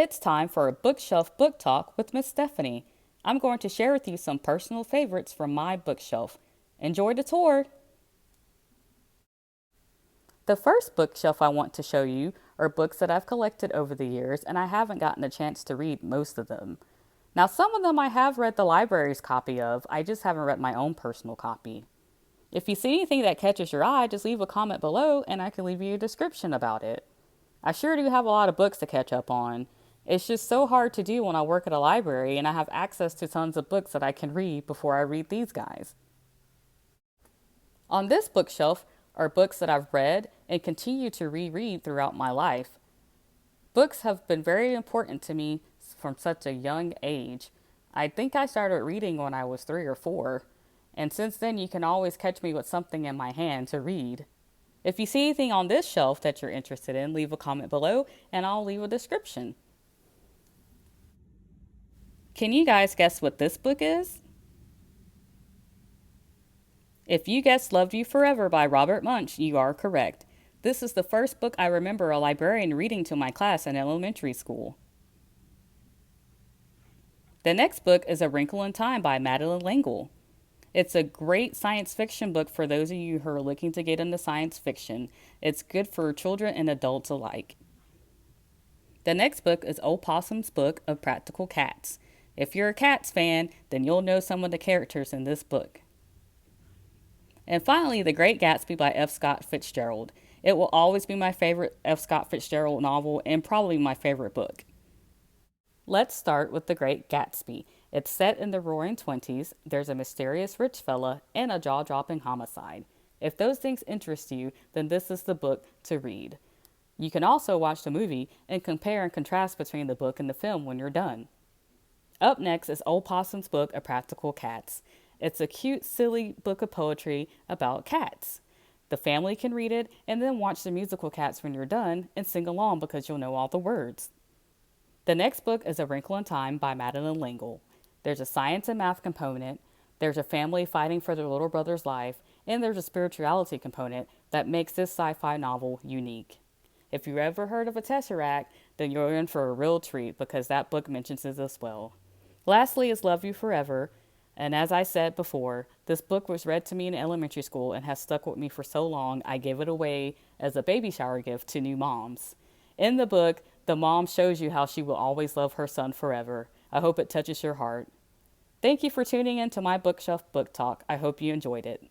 It's time for a bookshelf book talk with Miss Stephanie. I'm going to share with you some personal favorites from my bookshelf. Enjoy the tour! The first bookshelf I want to show you are books that I've collected over the years, and I haven't gotten a chance to read most of them. Now, some of them I have read the library's copy of, I just haven't read my own personal copy. If you see anything that catches your eye, just leave a comment below and I can leave you a description about it. I sure do have a lot of books to catch up on. It's just so hard to do when I work at a library and I have access to tons of books that I can read before I read these guys. On this bookshelf are books that I've read and continue to reread throughout my life. Books have been very important to me from such a young age. I think I started reading when I was 3 or 4, and since then you can always catch me with something in my hand to read. If you see anything on this shelf that you're interested in, leave a comment below and I'll leave a description. Can you guys guess what this book is? If you guessed Loved You Forever by Robert Munsch, you are correct. This is the first book I remember a librarian reading to my class in elementary school. The next book is A Wrinkle in Time by Madeleine L'Engle. It's a great science fiction book for those of you who are looking to get into science fiction. It's good for children and adults alike. The next book is Old Possum's Book of Practical Cats. If you're a Cats fan, then you'll know some of the characters in this book. And finally, The Great Gatsby by F. Scott Fitzgerald. It will always be my favorite F. Scott Fitzgerald novel and probably my favorite book. Let's start with The Great Gatsby. It's set in the Roaring Twenties. There's a mysterious rich fella and a jaw-dropping homicide. If those things interest you, then this is the book to read. You can also watch the movie and compare and contrast between the book and the film when you're done. Up next is Old Possum's Book of Practical Cats. It's a cute, silly book of poetry about cats. The family can read it and then watch the musical Cats when you're done and sing along because you'll know all the words. The next book is A Wrinkle in Time by Madeleine L'Engle. There's a science and math component, there's a family fighting for their little brother's life, and there's a spirituality component that makes this sci-fi novel unique. If you've ever heard of a tesseract, then you're in for a real treat because that book mentions it as well. Lastly is Love You Forever, and as I said before, this book was read to me in elementary school and has stuck with me for so long I gave it away as a baby shower gift to new moms. In the book, the mom shows you how she will always love her son forever. I hope it touches your heart. Thank you for tuning in to my bookshelf book talk. I hope you enjoyed it.